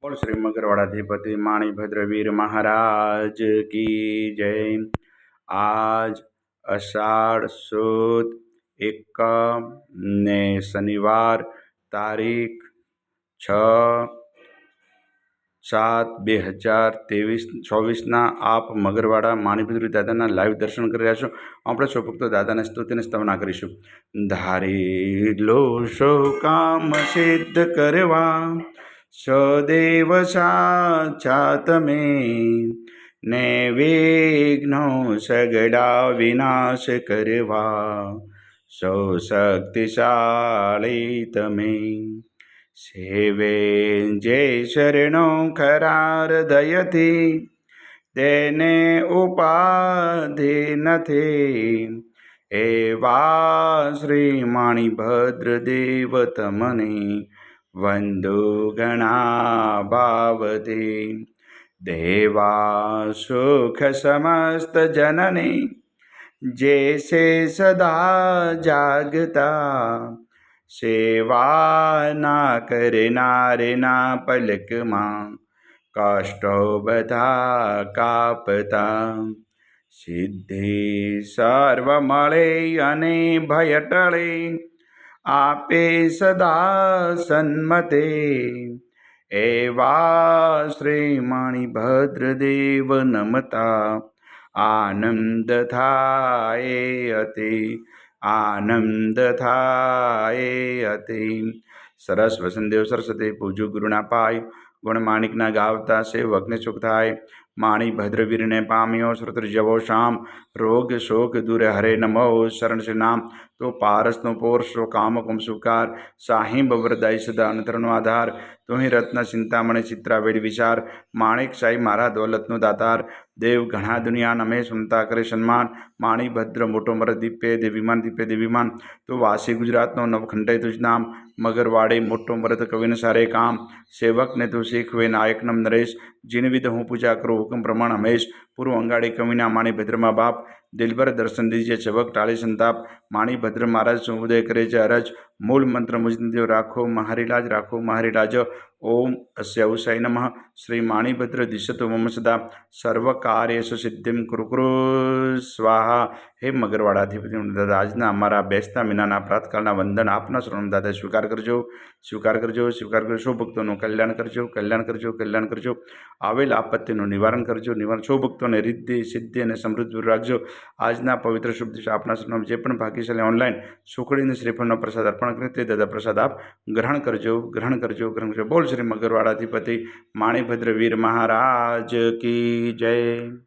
बोल श्री मगरवाड़ाधिपति माणिभद्र वीर महाराज की जय। आज अषाढ़ सुद एकम ने शनिवार तारीख 6/7/2024 आप मगरवाड़ा माणिभद्र दादा लाइव दर्शन कर रहा छो। આપણે સૌ ભક્તો દાદાને સ્તુતિને સ્તવના કરીશું। ધારી લો સૌ કામ સિદ્ધ કરવા સદેવ સાચા તમે ને વિઘ્નો સગડા વિનાશ કરવા સૌ શક્તિશાળી તમે સેવે જે શરણો ખરા હૃદયથી તેને ઉપાધિ નથી એવા શ્રી માણિભદ્ર દેવ તમને વંદુ ઘણા ભાવથી દેવા સુખ સમસ્ત જનની जैसे सदा जागता सेवा ना करनारे ना पलक मां कष्टो बधा कापता सिद्धि सर्व मळे अने भय टळे आपे सदा सन्मते एवा श्री माणिभद्र देव नमता आनंद थाए अति आनंद थाए अति। सरस वसंतदेव सरस्वती पूजू गुरुना पाय गुण माणिकना गावता सेवकने सुख थाय माणिभद्र वीरने पाम्यो श्रुत जवो शाम रोग शोक दूर हरे नमो शरण श्री नाम तो पारसनो पोरसो काम कुम सुकार साहिब वरदाई सदा अंतरनो आधार तो ही रत्न चिंतामणि चित्रा वेड़ी विचार माणिक साई मारा दौलतनो दातार देव घना दुनिया नमे सुनता करे सन्मान माणिभद्र मोटो मर दीपे देवीमान तो वासी गुजरातनो नवखंडे तुझ नाम मगरवाड़े मोटो मरद कविन सारे काम सेवक ने तो શીખવે નાયક નમ નરેશ જીન વિધ હું પૂજા કરું હુકમ પ્રમાણ હમેશ પૂર્વ અંગાડી કવિના માણિભદ્રમાં બાપ દિલભર દર્શન દીજે ચવક ટાળી સંતાપ માણિભદ્ર મહારાજ સુઉદય કરે છે અરજ મૂળ મંત્ર મુજદેવ રાખો મારી લાજ ओम अस्य उषाय नमः श्री माणिभद्र दिशतो मम सदा सर्व कार्येषु सिद्धिं कुरु कुरु स्वाहा। हे मगरवाड़ाधिपति दादा आजना अमारा बेसता महीनाना प्रातकालना वंदन आपना शरण दादा स्वीकार करजो सौ भक्तों कल्याण करजो आवेल आपत्तिનું निवारण करजो सौ भक्तों रिद्धि सिद्धि और समृद्धि राखजो। आजना पवित्र शुभ दिवस आपना शरण जे पण भाग्यशाली ऑनलाइन सुखड़ी श्रीफळનો प्रसाद अर्पण करे ते दादा प्रसाद आप ग्रहण करजो बोल श्री मगरवाड़ाधिपति माणिभद्र वीर महाराज की जय।